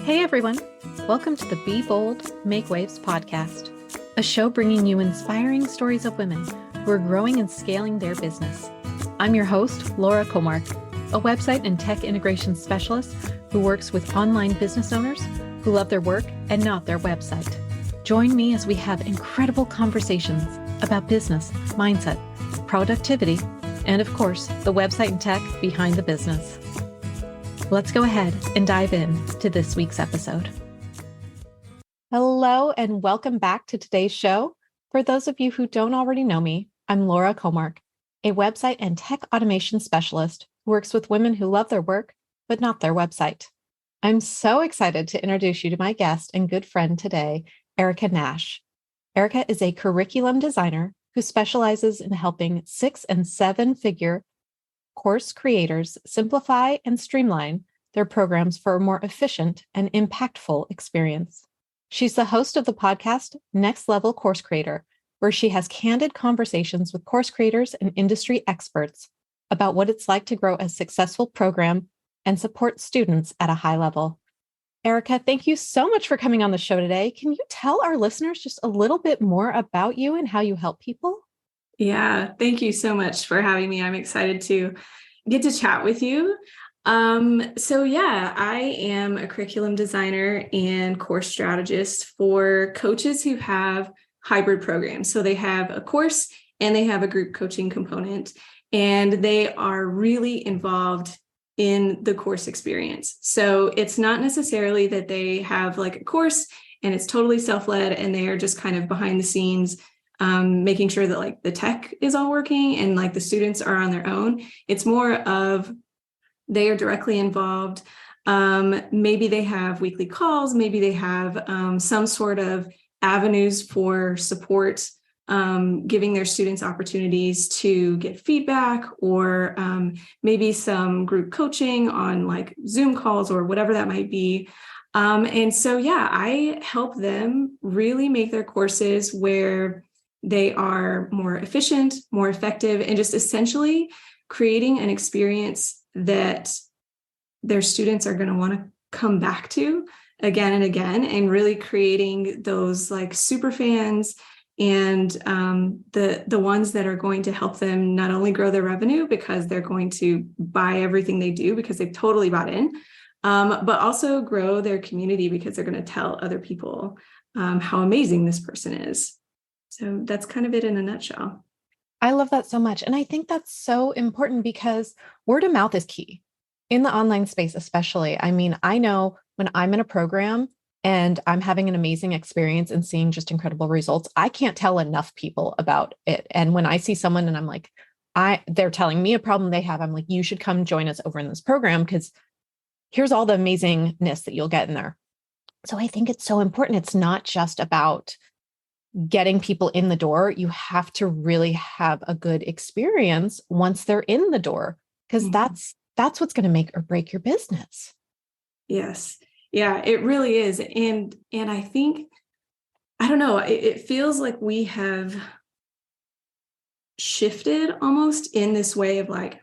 Hey everyone, welcome to the Be Bold, Make Waves podcast, a show bringing you inspiring stories of women who are growing and scaling their business. I'm your host, Laura Comark, a website and tech integration specialist who works with online business owners who love their work and not their website. Join me as we have incredible conversations about business, mindset, productivity, and of course, the website and tech behind the business. Let's go ahead and dive in to this week's episode. Hello, and welcome back to today's show. For those of you who don't already know me, I'm Laura Comark, a website and tech automation specialist who works with women who love their work, but not their website. I'm so excited to introduce you to my guest and good friend today, Erica Nash. Erica is a curriculum designer who specializes in helping 6- and 7-figure course creators simplify and streamline their programs for a more efficient and impactful experience. She's the host of the podcast Next Level Course Creator, where she has candid conversations with course creators and industry experts about what it's like to grow a successful program and support students at a high level. Erica, thank you so much for coming on the show today. Can you tell our listeners just a little bit more about you and how you help people? Yeah, thank you so much for having me. I'm excited to get to chat with you. I am a curriculum designer and course strategist for coaches who have hybrid programs. So they have a course and they have a group coaching component, and they are really involved in the course experience. So it's not necessarily that they have like a course and it's totally self-led and they are just kind of behind the scenes making sure that like the tech is all working and like the students are on their own. It's more of they are directly involved. Maybe they have weekly calls, maybe they have some sort of avenues for support, giving their students opportunities to get feedback, or maybe some group coaching on like Zoom calls or whatever that might be. I help them really make their courses where they are more efficient, more effective, and just essentially creating an experience that their students are going to want to come back to again and again, and really creating those like super fans and the ones that are going to help them not only grow their revenue because they're going to buy everything they do because they've totally bought in, but also grow their community because they're going to tell other people how amazing this person is. So that's kind of it in a nutshell. I love that so much. And I think that's so important because word of mouth is key in the online space, especially. I mean, I know when I'm in a program and I'm having an amazing experience and seeing just incredible results, I can't tell enough people about it. And when I see someone and I'm like, they're telling me a problem they have, I'm like, you should come join us over in this program because here's all the amazingness that you'll get in there. So I think it's so important. It's not just about getting people in the door. You have to really have a good experience once they're in the door, because that's what's going to make or break your business. Yes. Yeah, it really is. And I think, I don't know, it feels like we have shifted almost in this way of like,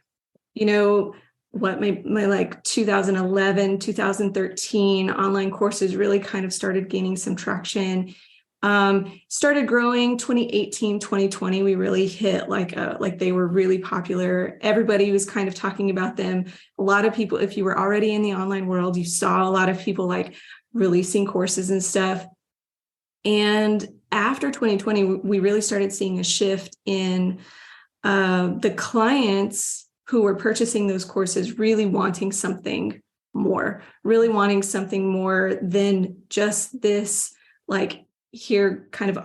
you know, what my like 2011, 2013 online courses really kind of started gaining some traction. Started growing 2018, 2020, we really hit like they were really popular. Everybody was kind of talking about them. A lot of people, if you were already in the online world, you saw a lot of people like releasing courses and stuff. And after 2020, we really started seeing a shift in the clients who were purchasing those courses really wanting something more than just this, like, here kind of,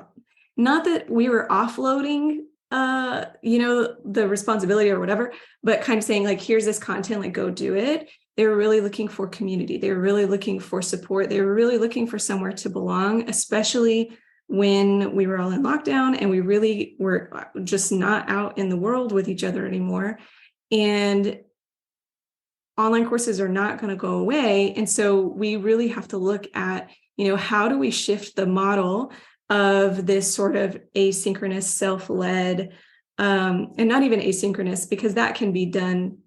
not that we were offloading the responsibility or whatever, but kind of saying like, here's this content, like go do it. They were really looking for community. They were really looking for support. They were really looking for somewhere to belong, especially when we were all in lockdown and we really were just not out in the world with each other anymore. And online courses are not going to go away. And so we really have to look at, how do we shift the model of this sort of asynchronous, self-led, and not even asynchronous, because that can be done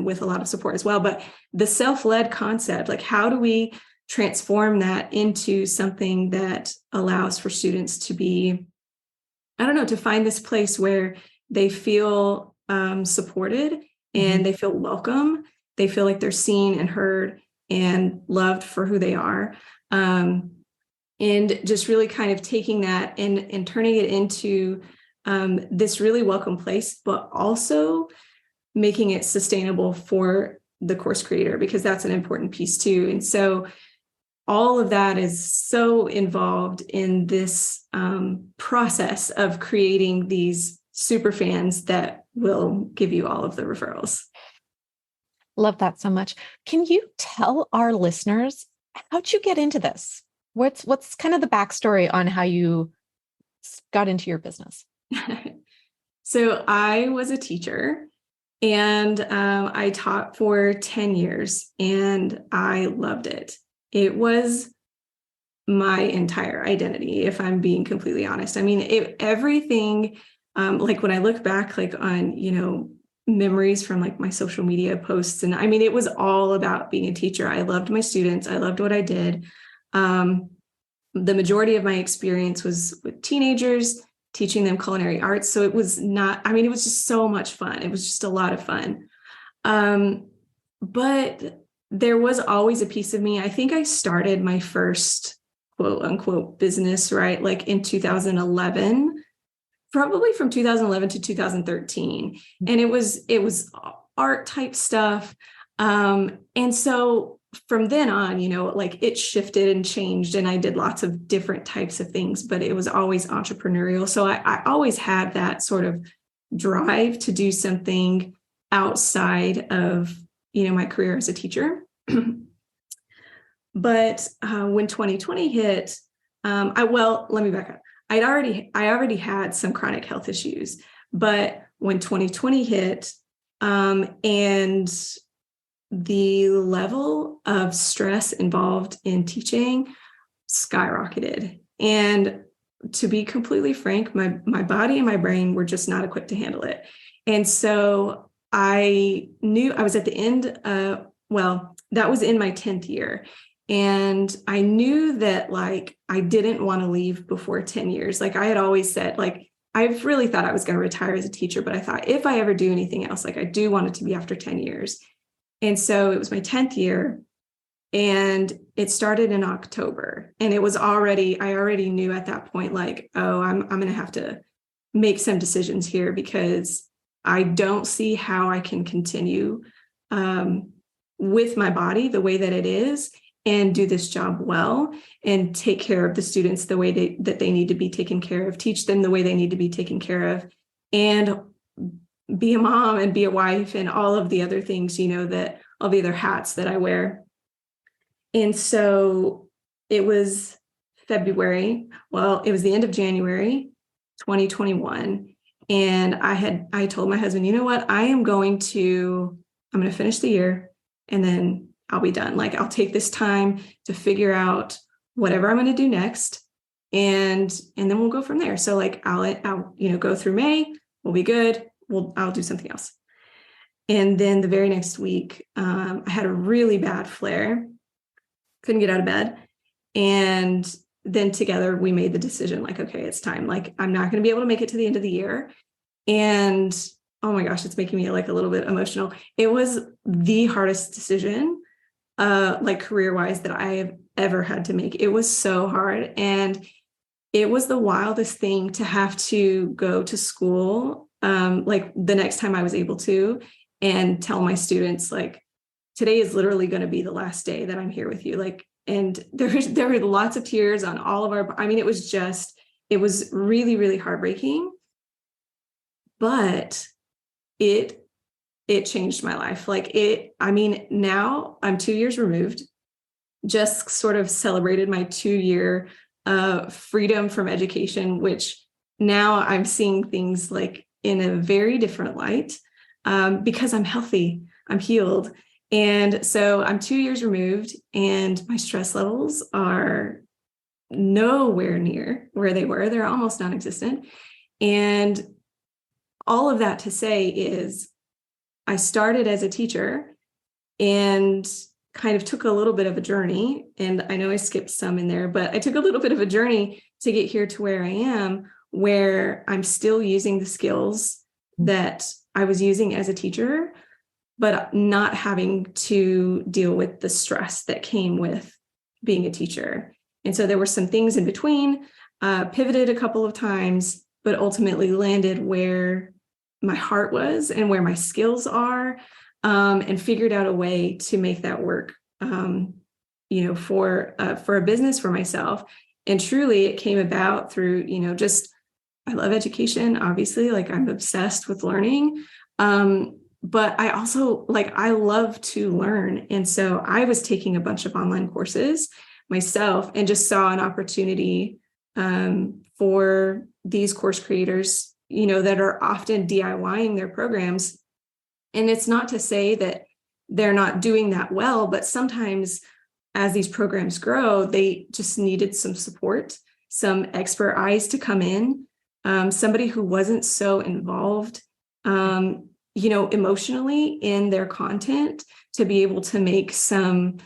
with a lot of support as well. But the self-led concept, like how do we transform that into something that allows for students to be, I don't know, to find this place where they feel supported and they feel welcome. They feel like they're seen and heard and loved for who they are. And just really kind of taking that and turning it into this really welcome place, but also making it sustainable for the course creator, because that's an important piece too. And so all of that is so involved in this process of creating these super fans that will give you all of the referrals. Love that so much. Can you tell our listeners, how'd you get into this? What's kind of the backstory on how you got into your business? So I was a teacher, and I taught for 10 years, and I loved it. It was my entire identity, if I'm being completely honest. I mean, everything, like when I look back, like on, memories from like my social media posts, and I mean, it was all about being a teacher. I loved my students. I loved what I did. The majority of my experience was with teenagers, teaching them culinary arts. So it was it was just so much fun. It was just a lot of fun. But there was always a piece of me. I think I started my first quote unquote business, right? Like in 2011, probably from 2011 to 2013. And it was art type stuff. And so from then on, like it shifted and changed, and I did lots of different types of things, but it was always entrepreneurial. So I always had that sort of drive to do something outside of, my career as a teacher. But when 2020 hit, let me back up. I already had some chronic health issues, but when 2020 hit, and the level of stress involved in teaching skyrocketed. And to be completely frank, my body and my brain were just not equipped to handle it. And so I knew I was at the end, that was in my 10th year. And I knew that like, I didn't want to leave before 10 years. Like I had always said, like, I've really thought I was going to retire as a teacher, but I thought if I ever do anything else, like I do want it to be after 10 years. And so it was my 10th year, and it started in October, and I already knew at that point, like, oh, I'm going to have to make some decisions here, because I don't see how I can continue with my body the way that it is and do this job well and take care of the students the way that they need to be taken care of, teach them the way they need to be taken care of, and be a mom and be a wife and all of the other things, that all the other hats that I wear. And so it was February. Well, it was the end of January, 2021. And I told my husband, you know what, I'm going to finish the year and then I'll be done. Like I'll take this time to figure out whatever I'm going to do next. And then we'll go from there. So like, I'll go through May, we'll be good. I'll do something else. And then the very next week, I had a really bad flare, couldn't get out of bed. And then together we made the decision, like, okay, it's time. Like, I'm not going to be able to make it to the end of the year. And oh my gosh, it's making me like a little bit emotional. It was the hardest decision, like career-wise, that I have ever had to make. It was so hard. And it was the wildest thing to have to go to school, like the next time I was able to, and tell my students, like, today is literally going to be the last day that I'm here with you. Like, and there were lots of tears on all of it was really, really heartbreaking, but it changed my life. Now I'm 2 years removed, just sort of celebrated my 2-year freedom from education, which now I'm seeing things like in a very different light, because I'm healthy, I'm healed. And so I'm 2 years removed, and my stress levels are nowhere near where they were. They're almost non-existent. And all of that to say is I started as a teacher, and kind of took a little bit of a journey, and I know I skipped some in there, but I took a little bit of a journey to get here to where I am, where I'm still using the skills that I was using as a teacher, but not having to deal with the stress that came with being a teacher. And so there were some things in between, pivoted a couple of times, but ultimately landed where my heart was and where my skills are, and figured out a way to make that work, for a business for myself. And truly it came about through, just, I love education, obviously, like I'm obsessed with learning. But I also I love to learn. And so I was taking a bunch of online courses myself and just saw an opportunity for these course creators, that are often DIYing their programs. And it's not to say that they're not doing that well, but sometimes as these programs grow, they just needed some support, some expert eyes to come in, somebody who wasn't so involved, emotionally in their content, to be able to make some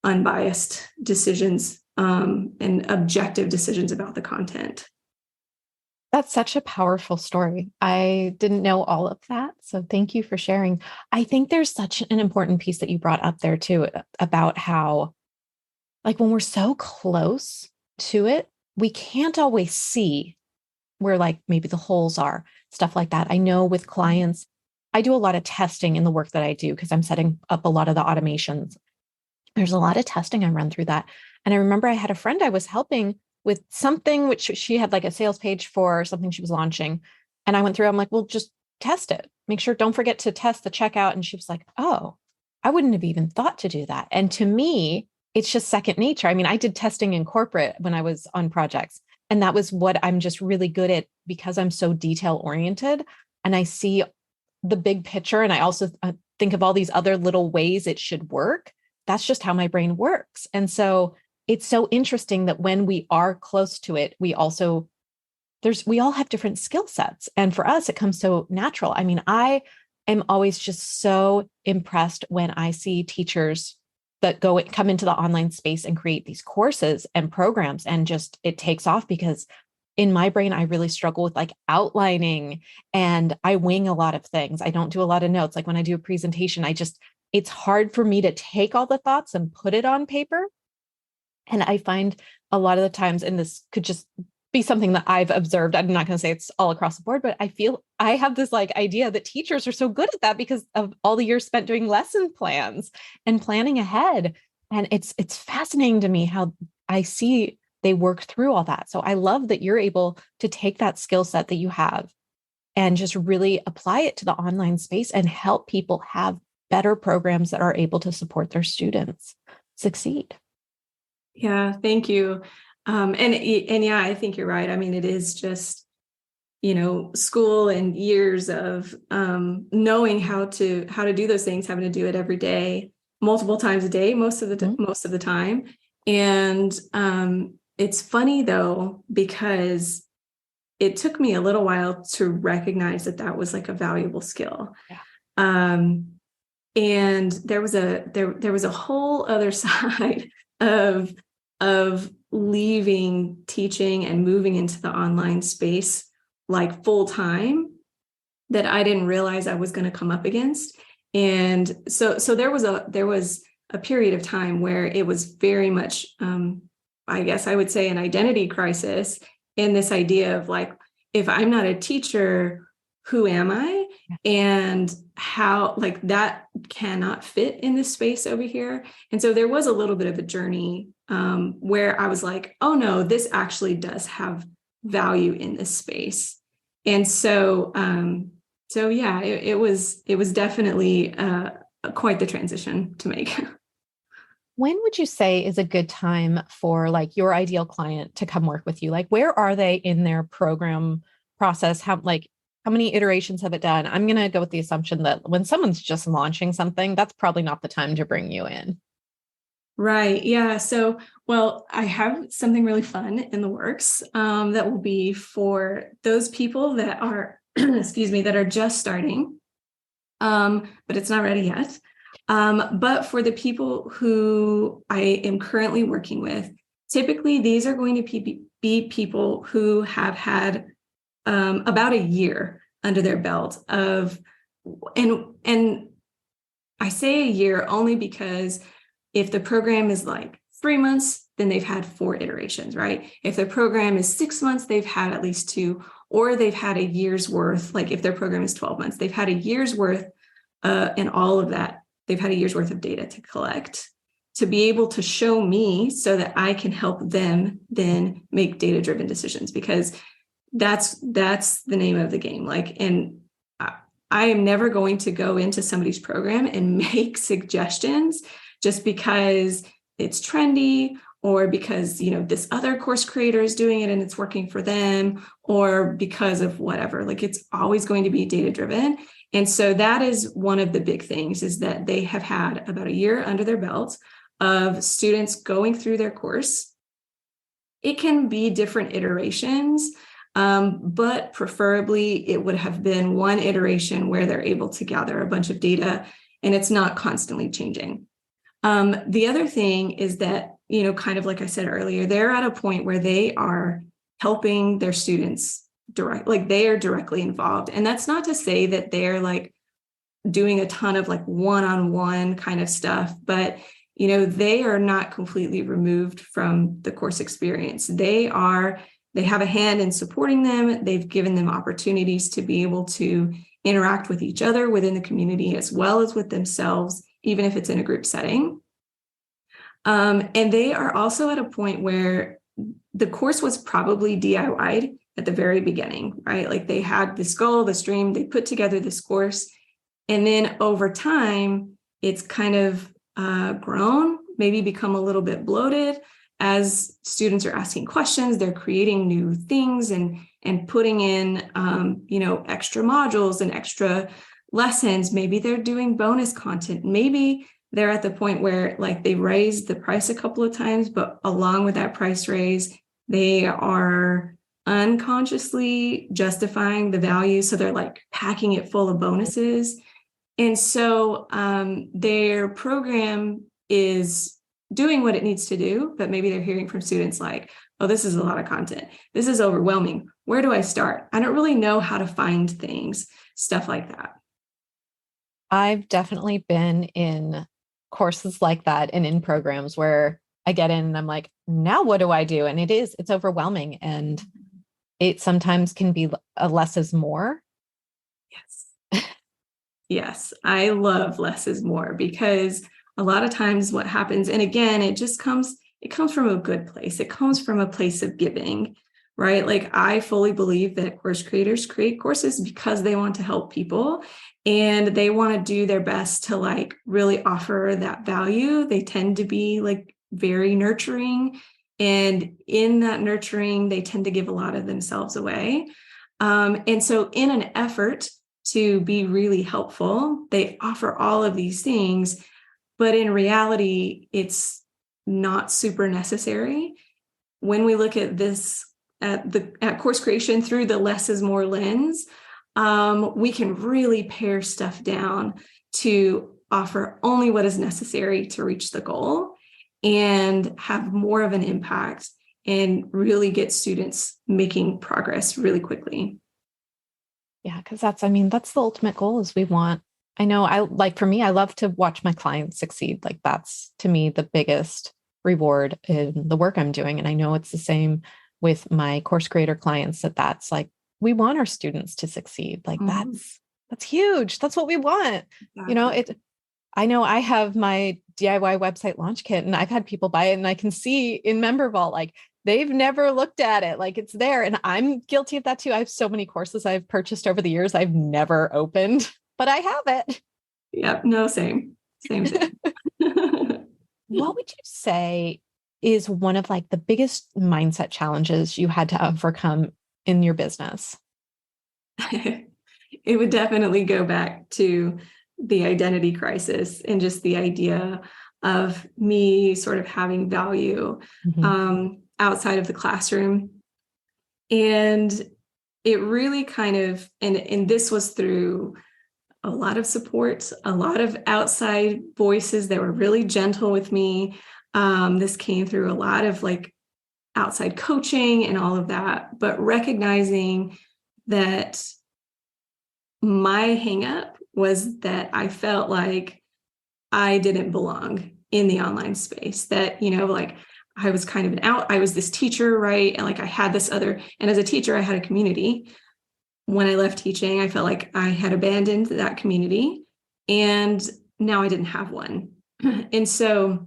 unbiased decisions, and objective decisions about the content. That's such a powerful story. I didn't know all of that. So thank you for sharing. I think there's such an important piece that you brought up there too, about how, when we're so close to it, we can't always see where maybe the holes are, stuff like that. I know with clients, I do a lot of testing in the work that I do because I'm setting up a lot of the automations. There's a lot of testing I run through that. And I remember I had a friend I was helping with something which she had a sales page for something she was launching. And I went through, I'm like, well, just test it. Make sure, don't forget to test the checkout. And she was like, oh, I wouldn't have even thought to do that. And to me, it's just second nature. I mean, I did testing in corporate when I was on projects, and that was what I'm just really good at because I'm so detail oriented and I see the big picture. And I also think of all these other little ways it should work. That's just how my brain works. And so it's so interesting that when we are close to it, we all have different skill sets. And for us, it comes so natural. I mean, I am always just so impressed when I see teachers that come into the online space and create these courses and programs, and just, it takes off, because in my brain, I really struggle with outlining, and I wing a lot of things. I don't do a lot of notes. When I do a presentation, it's hard for me to take all the thoughts and put it on paper. And I find a lot of the times, and this could just be something that I've observed, I'm not going to say it's all across the board, but I feel I have this idea that teachers are so good at that because of all the years spent doing lesson plans and planning ahead. And it's fascinating to me how I see they work through all that. So I love that you're able to take that skill set that you have and just really apply it to the online space and help people have better programs that are able to support their students succeed. Yeah, thank you. And yeah, I think you're right. I mean, it is just, school and years of knowing how to do those things, having to do it every day, multiple times a day, most of the time. And it's funny though, because it took me a little while to recognize that was a valuable skill. Yeah. And there was a whole other side of leaving teaching and moving into the online space full time that I didn't realize I was going to come up against. And so there was a period of time where it was very much, I guess I would say, an identity crisis, in this idea of if I'm not a teacher, who am I? And how that cannot fit in this space over here. And so there was a little bit of a journey where I was like, oh no, this actually does have value in this space. And so yeah, it was definitely quite the transition to make. When would you say is a good time for your ideal client to come work with you? Where are they in their program process? How many iterations have it done? I'm going to go with the assumption that when someone's just launching something, that's probably not the time to bring you in. Right. Yeah. So, well, I have something really fun in the works that will be for those people that are, excuse me, that are just starting, but it's not ready yet. But for the people who I am currently working with, typically these are going to be people who have had about a year under their belt and I say a year only because if the program is like 3 months, then they've had 4 iterations, right? If the program is 6 months, they've had at least 2, or they've had a year's worth. Like if their program is 12 months, they've had a year's worth, and all of that, they've had a year's worth of data to collect to be able to show me so that I can help them then make data-driven decisions, because that's the name of the game. And I am never going to go into somebody's program and make suggestions just because it's trendy, or because, this other course creator is doing it and it's working for them, or because of whatever. Like, it's always going to be data driven. And so that is one of the big things, is that they have had about a year under their belt of students going through their course. It can be different iterations, but preferably it would have been one iteration where they're able to gather a bunch of data and it's not constantly changing. The other thing is that, kind of like I said earlier, they're at a point where they are helping their students they are directly involved. And that's not to say that they're like doing a ton of like one-on-one kind of stuff, but they are not completely removed from the course experience. They have a hand in supporting them. They've given them opportunities to be able to interact with each other within the community, as well as with themselves, even if it's in a group setting. And they are also at a point where the course was probably DIY'd at the very beginning, right? Like, they had this goal, this dream, they put together this course, and then over time, it's kind of grown, maybe become a little bit bloated. As students are asking questions, they're creating new things and putting in, extra modules and extra lessons. Maybe they're doing bonus content. Maybe they're at the point where, like, they raised the price a couple of times, but along with that price raise, they are unconsciously justifying the value. So they're like packing it full of bonuses. And so their program is doing what it needs to do, but maybe they're hearing from students like, oh, this is a lot of content. This is overwhelming. Where do I start? I don't really know how to find things, stuff like that. I've definitely been in courses like that and in programs where I get in and I'm like, now what do I do? And it's overwhelming. And it sometimes can be a less is more. Yes. Yes. I love less is more, because a lot of times what happens, and again, it comes from a good place. It comes from a place of giving, right? Like, I fully believe that course creators create courses because they want to help people and they want to do their best to like really offer that value. They tend to be like very nurturing, and in that nurturing, they tend to give a lot of themselves away. And so in an effort to be really helpful, they offer all of these things, but in reality, it's not super necessary. When we look at this, at course creation through the less is more lens, we can really pare stuff down to offer only what is necessary to reach the goal and have more of an impact and really get students making progress really quickly. Yeah, because that's the ultimate goal. Is we want, I know, for me, I love to watch my clients succeed. Like, that's to me the biggest reward in the work I'm doing. And I know it's the same with my course creator clients, that's like, we want our students to succeed. Like, that's huge. That's what we want. Exactly. I know I have my DIY website launch kit and I've had people buy it and I can see in Member Vault, like, they've never looked at it, like it's there. And I'm guilty of that too. I have so many courses I've purchased over the years I've never opened, but I have it. Yep. No, same. What would you say is one of like the biggest mindset challenges you had to overcome in your business? It would definitely go back to the identity crisis and just the idea of me sort of having value outside of the classroom. And it really kind of, and this was through a lot of support, a lot of outside voices that were really gentle with me. This came through a lot of like outside coaching and all of that, but recognizing that my hang up was that I felt like I didn't belong in the online space, that, like I was kind of I was this teacher, right? And like I had this other, and as a teacher, I had a community. When I left teaching, I felt like I had abandoned that community and now I didn't have one. And so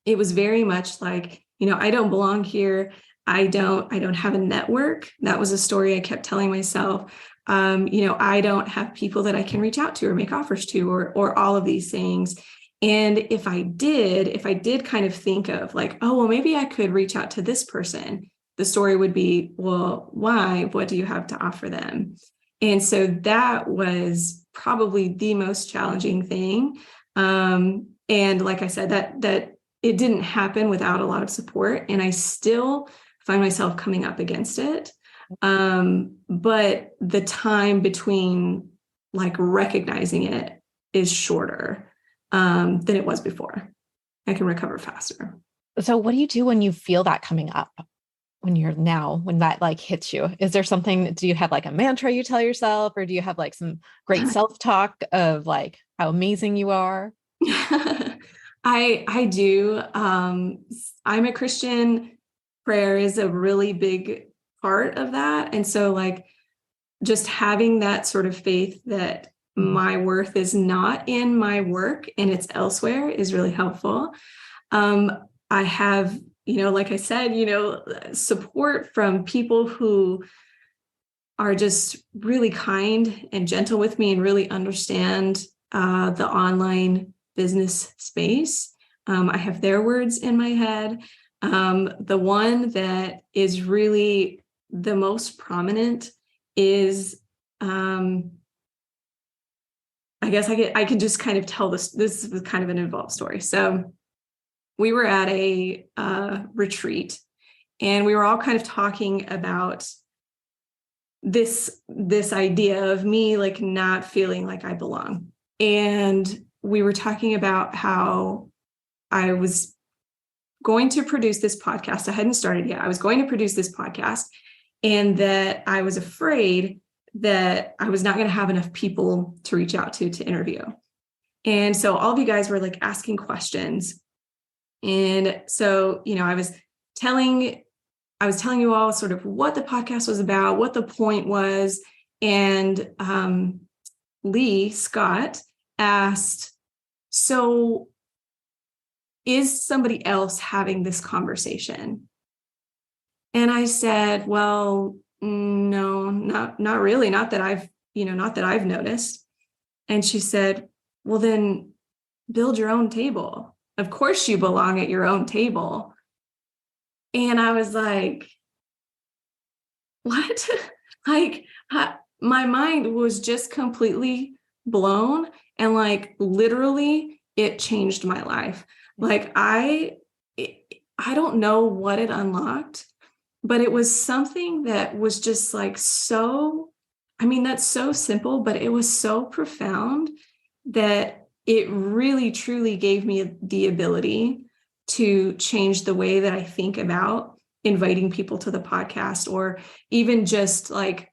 it was very much like, I don't belong here. I don't have a network. That was a story I kept telling myself. I don't have people that I can reach out to or make offers to, or all of these things. And if I did kind of think of like, oh, well, maybe I could reach out to this person, the story would be, well, why? What do you have to offer them? And so that was probably the most challenging thing. And like I said, that it didn't happen without a lot of support, and I still find myself coming up against it. But the time between like recognizing it is shorter than it was before. I can recover faster. So what do you do when you feel that coming up? When that like hits you? Is there something, do you have like a mantra you tell yourself, or do you have like some great self-talk of like how amazing you are? I do. I'm a Christian. Prayer is a really big part of that. And so like just having that sort of faith that my worth is not in my work and it's elsewhere is really helpful. I have, like I said, support from people who are just really kind and gentle with me and really understand the online business space. I have their words in my head. The one that is really the most prominent is, I guess I can just kind of tell this was kind of an involved story. So we were at a retreat, and we were all kind of talking about this idea of me like not feeling like I belong. And we were talking about how I was going to produce this podcast. I hadn't started yet. I was going to produce this podcast, and that I was afraid that I was not going to have enough people to reach out to interview. And so all of you guys were like asking questions. And so, I was telling you all sort of what the podcast was about, what the point was. And Lee Scott asked, so is somebody else having this conversation? And I said, well, no, not really. Not that I've noticed. And she said, well, then build your own table. Of course you belong at your own table. And I was like, what? Like, my mind was just completely blown. And like, literally, it changed my life. Like, I don't know what it unlocked, but it was something that was just like that's so simple, but it was so profound that it really, truly gave me the ability to change the way that I think about inviting people to the podcast, or even just like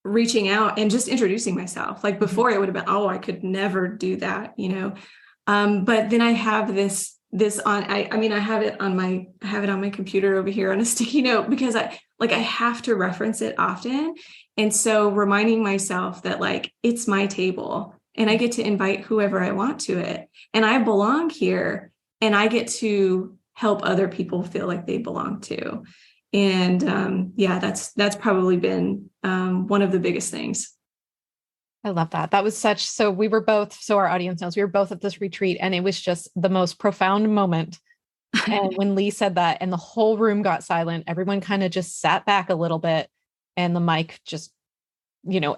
reaching out and just introducing myself. Like before it would have been, oh, I could never do that, but then I have this on, I have it on my computer over here on a sticky note, because I have to reference it often. And so reminding myself that like, it's my table and I get to invite whoever I want to it, and I belong here, and I get to help other people feel like they belong too. And that's probably been one of the biggest things. I love that. That was so our audience knows, we were both at this retreat, and it was just the most profound moment. And when Lee said that and the whole room got silent, everyone kind of just sat back a little bit, and the mic just,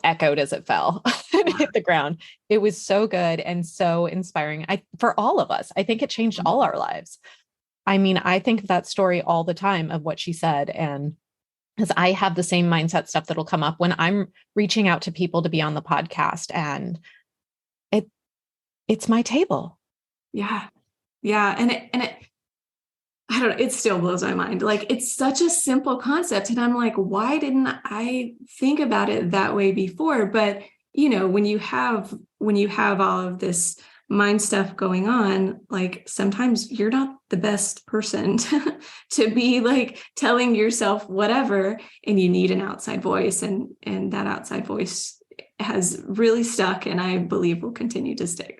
echoed as it fell and hit the ground. It was so good and so inspiring. For all of us, I think it changed all our lives. I mean, I think of that story all the time of what she said. And because I have the same mindset stuff that'll come up when I'm reaching out to people to be on the podcast, and it's my table. Yeah. Yeah. And it, I don't know, it still blows my mind. Like, it's such a simple concept. And I'm like, why didn't I think about it that way before? But, when you have all of this mind stuff going on, like, sometimes you're not the best person to be like telling yourself whatever, and you need an outside voice. And that outside voice has really stuck, and I believe will continue to stick.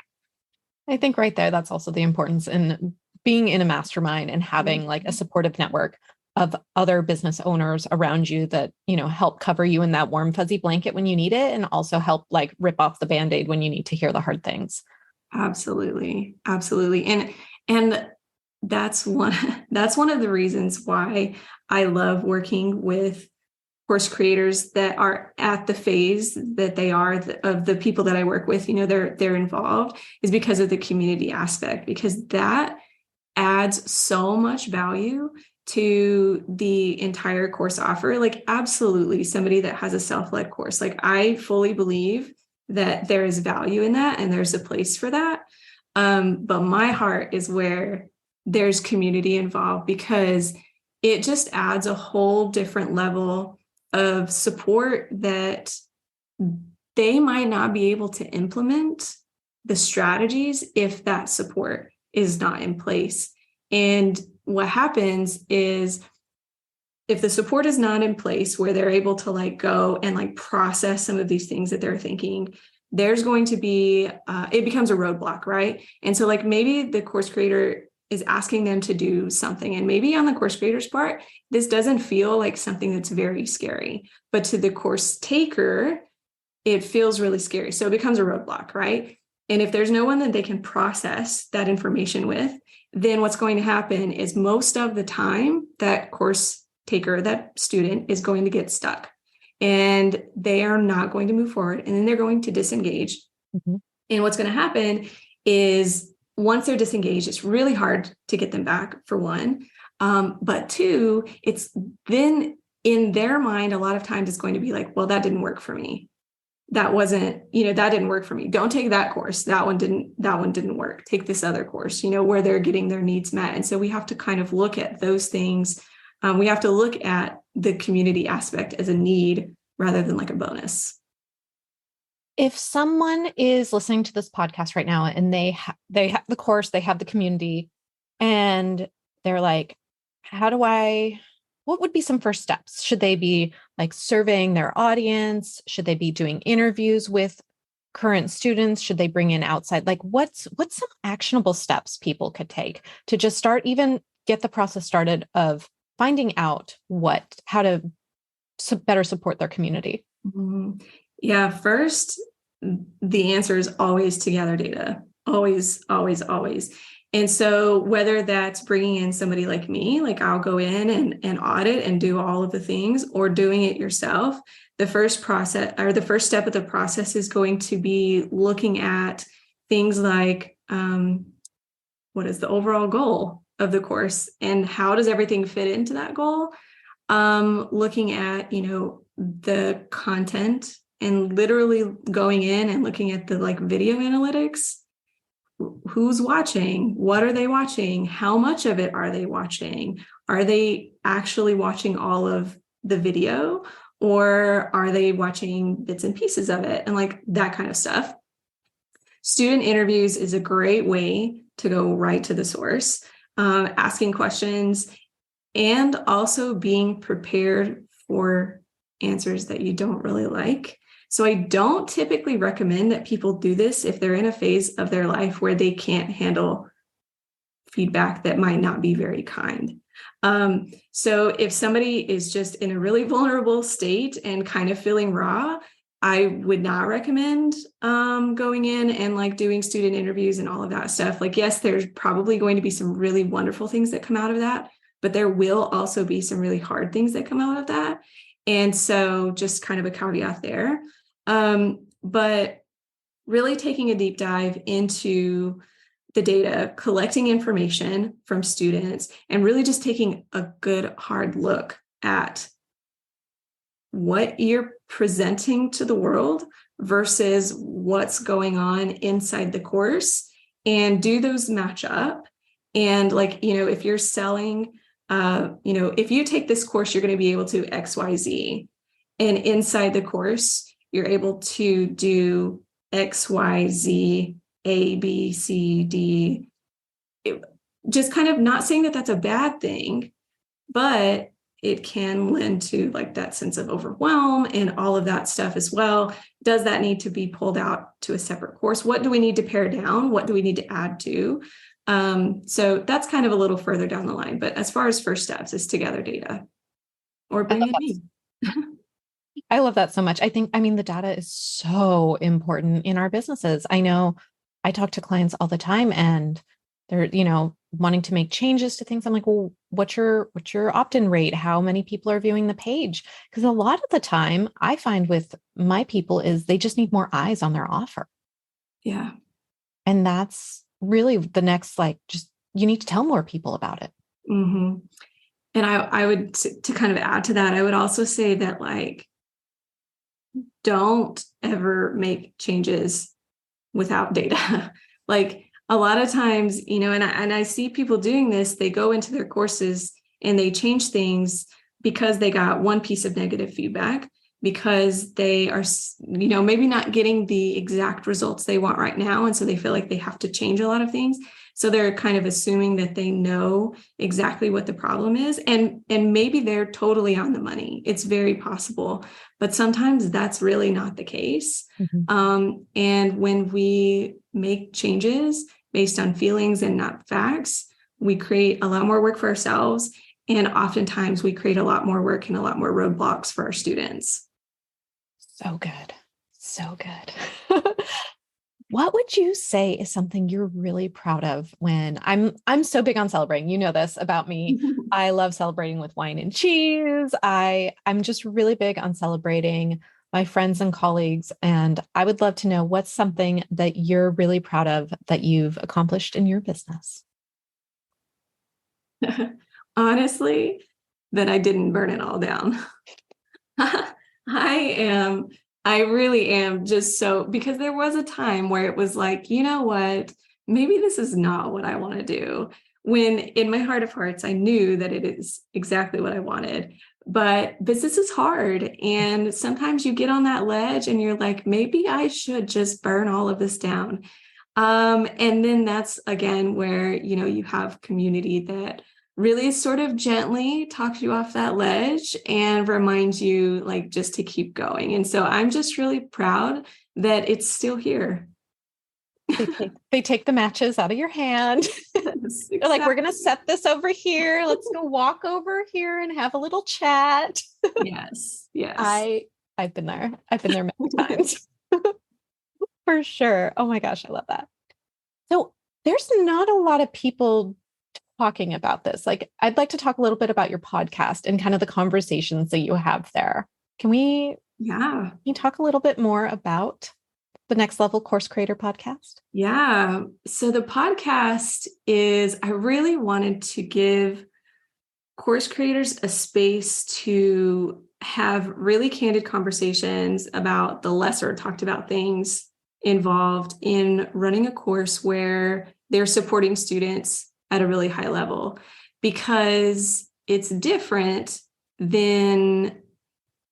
I think right there, that's also the importance in being in a mastermind and having like a supportive network of other business owners around you that, help cover you in that warm, fuzzy blanket when you need it, and also help like rip off the Band-Aid when you need to hear the hard things. Absolutely. Absolutely. And that's one of the reasons why I love working with course creators that are at the phase that they are of the people that I work with, they're involved, is because of the community aspect, because that adds so much value to the entire course offer. Like, absolutely, somebody that has a self-led course, like, I fully believe that there is value in that and there's a place for that. But my heart is where there's community involved, because it just adds a whole different level of support that they might not be able to implement the strategies if that support is not in place. And what happens is, if the support is not in place where they're able to like go and like process some of these things that they're thinking, there's going to be, it becomes a roadblock, right? And so like, maybe the course creator is asking them to do something, and maybe on the course creator's part, this doesn't feel like something that's very scary, but to the course taker, it feels really scary. So it becomes a roadblock, right? And if there's no one that they can process that information with, then what's going to happen is, most of the time, that course taker, that student, is going to get stuck, and they are not going to move forward, and then they're going to disengage. Mm-hmm. And what's going to happen is, once they're disengaged, it's really hard to get them back, for one. But two, it's then in their mind, a lot of times it's going to be like, well, that didn't work for me. That didn't work for me. Don't take that course. That one didn't work. Take this other course, where they're getting their needs met. And so we have to kind of look at those things. We have to look at the community aspect as a need rather than like a bonus. If someone is listening to this podcast right now and they have the course, they have the community, and they're like, what would be some first steps? Should they be like surveying their audience? Should they be doing interviews with current students? Should they bring in outside? Like, what's some actionable steps people could take to just start, even get the process started of finding out how to better support their community? Mm-hmm. Yeah, first, the answer is always to gather data. Always, always, always. And so whether that's bringing in somebody like me, like I'll go in and audit and do all of the things, or doing it yourself, the first step of the process is going to be looking at things like, what is the overall goal of the course, and how does everything fit into that goal? Looking at, the content, and literally going in and looking at the like video analytics. Who's watching? What are they watching? How much of it are they watching? Are they actually watching all of the video, or are they watching bits and pieces of it? And like that kind of stuff. Student interviews is a great way to go right to the source, asking questions, and also being prepared for answers that you don't really like. So I don't typically recommend that people do this if they're in a phase of their life where they can't handle feedback that might not be very kind. So if somebody is just in a really vulnerable state and kind of feeling raw, I would not recommend going in and like doing student interviews and all of that stuff. Like, yes, there's probably going to be some really wonderful things that come out of that, but there will also be some really hard things that come out of that. And so just kind of a caveat there. But really taking a deep dive into the data, collecting information from students, and really just taking a good hard look at what you're presenting to the world versus what's going on inside the course, and do those match up. And like, if you're selling, if you take this course, you're going to be able to XYZ. And inside the course, you're able to do XYZ, A, B, C, D. Just kind of not saying that that's a bad thing, but it can lend to like that sense of overwhelm and all of that stuff as well. Does that need to be pulled out to a separate course? What do we need to pare down? What do we need to add to? So that's kind of a little further down the line. But as far as first steps is to gather data or bring it in. I love that so much. I mean, the data is so important in our businesses. I know I talk to clients all the time and they're, wanting to make changes to things. I'm like, well, what's your opt-in rate? How many people are viewing the page? Because a lot of the time I find with my people is they just need more eyes on their offer. Yeah. And that's really the next, just, you need to tell more people about it. Mm-hmm. And I would, to kind of add to that, I would also say that don't ever make changes without data. A lot of times, and I see people doing this, they go into their courses and they change things because they got one piece of negative feedback, because they are, maybe not getting the exact results they want right now. And so they feel like they have to change a lot of things. So they're kind of assuming that they know exactly what the problem is. And maybe they're totally on the money. It's very possible. But sometimes that's really not the case. Mm-hmm. And when we make changes based on feelings and not facts, we create a lot more work for ourselves. And oftentimes we create a lot more work and a lot more roadblocks for our students. So good. So good. What would you say is something you're really proud of when I'm so big on celebrating? You know this about me. I love celebrating with wine and cheese. I'm just really big on celebrating my friends and colleagues. And I would love to know what's something that you're really proud of that you've accomplished in your business. Honestly, that I didn't burn it all down. I really am just so, because there was a time where it was like, you know what, maybe this is not what I want to do. When in my heart of hearts, I knew that it is exactly what I wanted. But business is hard. And sometimes you get on that ledge and you're like, maybe I should just burn all of this down. And then that's again where, you have community that really sort of gently talks you off that ledge and reminds you just to keep going. And so I'm just really proud that it's still here. They take the matches out of your hand. Yes, exactly. They're like, we're going to set this over here. Let's go walk over here and have a little chat. Yes. Yes. I've been there. I've been there many times. For sure. Oh my gosh. I love that. So there's not a lot of people talking about this. I'd like to talk a little bit about your podcast and kind of the conversations that you have there. Can you talk a little bit more about the Next Level Course Creator podcast? Yeah. So the podcast is, I really wanted to give course creators a space to have really candid conversations about the lesser talked about things involved in running a course where they're supporting students at a really high level, because it's different than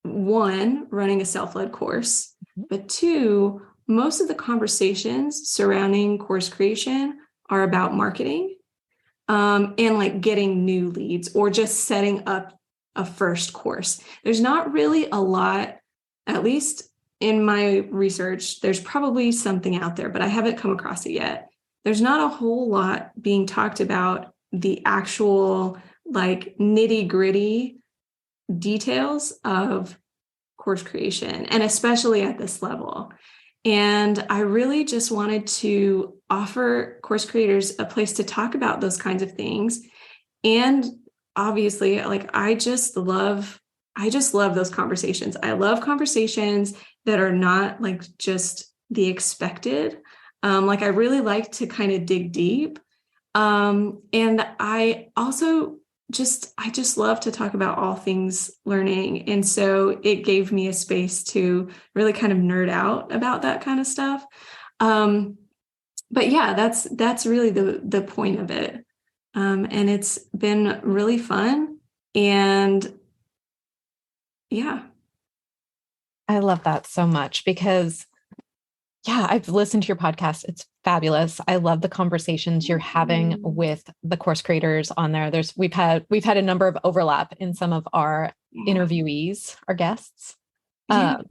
one, running a self-led course, but two, most of the conversations surrounding course creation are about marketing and getting new leads or just setting up a first course. There's not really a lot, at least in my research, there's probably something out there, but I haven't come across it yet. There's not a whole lot being talked about the actual nitty gritty details of course creation, and especially at this level. And I really just wanted to offer course creators a place to talk about those kinds of things. And obviously, I just love those conversations. I love conversations that are not just the expected. I really like to kind of dig deep. And I also I just love to talk about all things learning. And so it gave me a space to really kind of nerd out about that kind of stuff. But yeah, that's really the point of it. And it's been really fun. And yeah. I love that so much because, yeah, I've listened to your podcast. It's fabulous. I love the conversations you're having with the course creators on there. We've had a number of overlap in some of our interviewees, our guests. Yeah.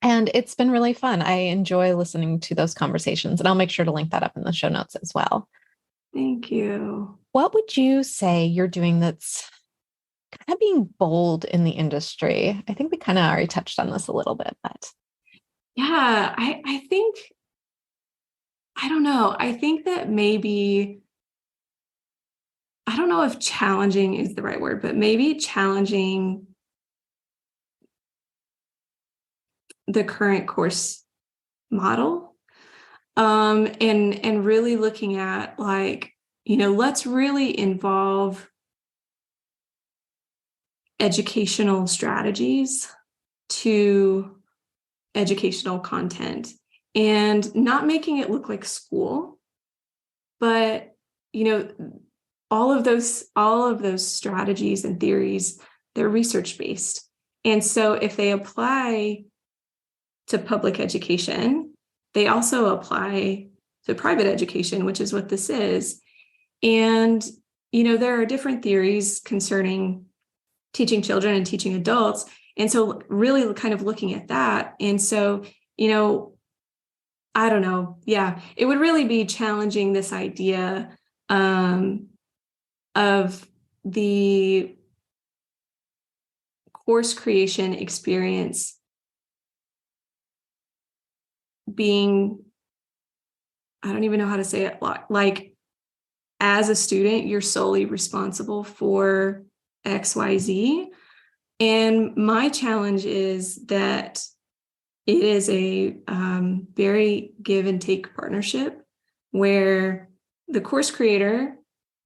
And it's been really fun. I enjoy listening to those conversations, and I'll make sure to link that up in the show notes as well. Thank you. What would you say you're doing that's kind of being bold in the industry? I think we kind of already touched on this a little bit, but Yeah, I think, I don't know. I think that maybe, I don't know if challenging is the right word, but maybe challenging the current course model. And really looking at, like, let's really involve educational strategies to educational content, and not making it look like school, but all of those strategies and theories, they're research based. And so if they apply to public education, they also apply to private education, which is what this is. And there are different theories concerning teaching children and teaching adults. And so really kind of looking at that. And so, I don't know. Yeah, it would really be challenging this idea of the course creation experience being, I don't even know how to say it, like, as a student, you're solely responsible for XYZ. And my challenge is that it is a very give and take partnership, where the course creator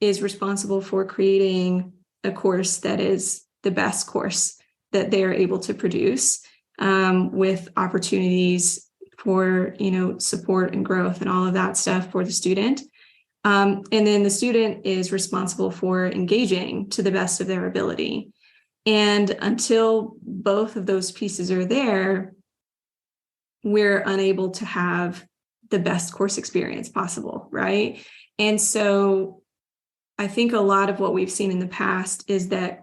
is responsible for creating a course that is the best course that they are able to produce, with opportunities for support and growth and all of that stuff for the student. And then the student is responsible for engaging to the best of their ability. And until both of those pieces are there, we're unable to have the best course experience possible, right? And so I think a lot of what we've seen in the past is that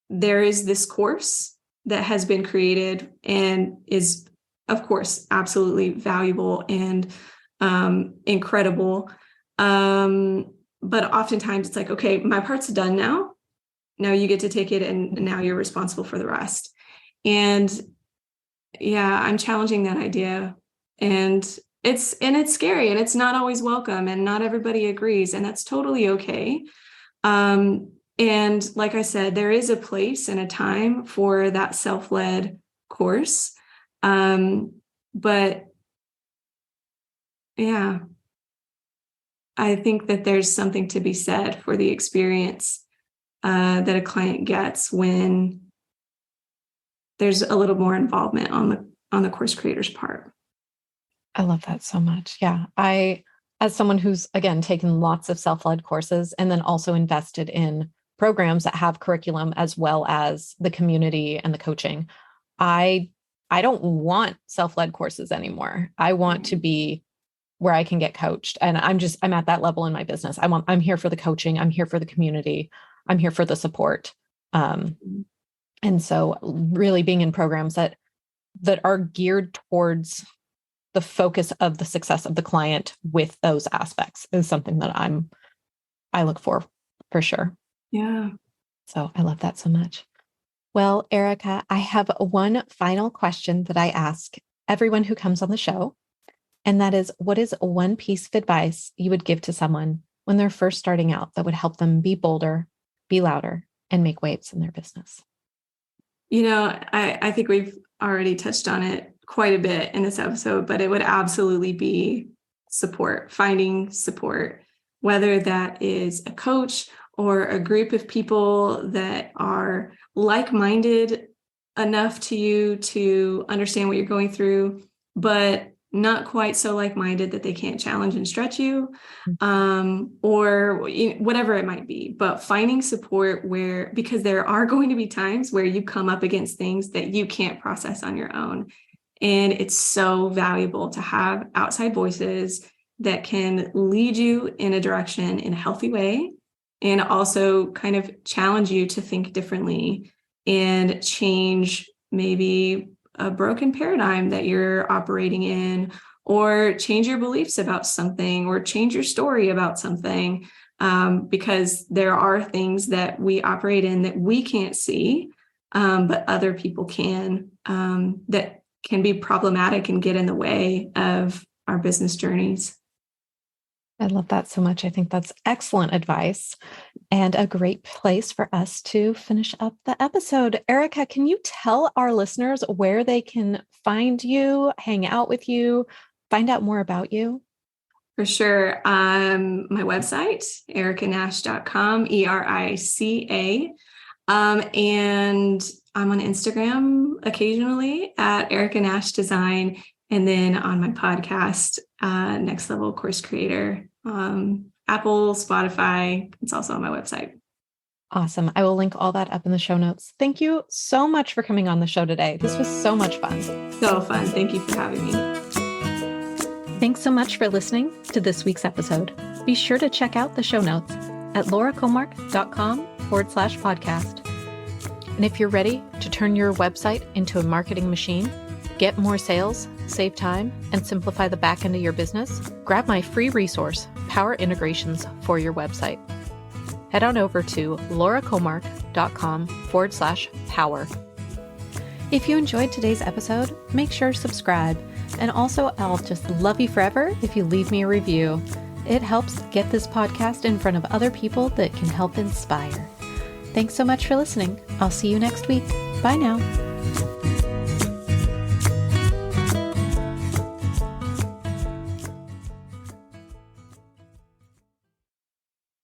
there is this course that has been created and is, of course, absolutely valuable and incredible. But oftentimes it's like, okay, my part's done now. Now you get to take it, and now you're responsible for the rest. And yeah, I'm challenging that idea. And it's scary, and it's not always welcome, and not everybody agrees, and that's totally okay. And like I said, there is a place and a time for that self-led course. But yeah, I think that there's something to be said for the experience that a client gets when there's a little more involvement on the course creator's part. I love that so much. Yeah. As someone who's, again, taken lots of self-led courses and then also invested in programs that have curriculum as well as the community and the coaching, I don't want self-led courses anymore. I want to be where I can get coached. And I'm at that level in my business. I'm here for the coaching. I'm here for the community. I'm here for the support. And so really being in programs that are geared towards the focus of the success of the client with those aspects is something that I look for sure. Yeah. So I love that so much. Well, Erica, I have one final question that I ask everyone who comes on the show. And that is, what is one piece of advice you would give to someone when they're first starting out that would help them be bolder, be louder, and make waves in their business? I think we've already touched on it quite a bit in this episode, but it would absolutely be support, finding support, whether that is a coach or a group of people that are like-minded enough to you to understand what you're going through, but not quite so like-minded that they can't challenge and stretch you, or whatever it might be. But finding support because there are going to be times where you come up against things that you can't process on your own. And it's so valuable to have outside voices that can lead you in a direction in a healthy way, and also kind of challenge you to think differently and change maybe a broken paradigm that you're operating in, or change your beliefs about something, or change your story about something, because there are things that we operate in that we can't see, but other people can, that can be problematic and get in the way of our business journeys. I love that so much. I think that's excellent advice and a great place for us to finish up the episode. Erica, can you tell our listeners where they can find you, hang out with you, find out more about you? For sure. My website, ericanash.com, ERICA. And I'm on Instagram occasionally at Erica Nash Design. And then on my podcast, Next Level Course Creator, Apple, Spotify. It's also on my website. Awesome. I will link all that up in the show notes. Thank you so much for coming on the show today. This was so much fun. So fun. Thank you for having me. Thanks so much for listening to this week's episode. Be sure to check out the show notes at lauracomark.com/podcast. And if you're ready to turn your website into a marketing machine, get more sales, save time, and simplify the back end of your business, grab my free resource, Power Integrations for your website. Head on over to lauracomark.com/power. If you enjoyed today's episode, make sure to subscribe. And also, I'll just love you forever if you leave me a review. It helps get this podcast in front of other people that can help inspire. Thanks so much for listening. I'll see you next week. Bye now.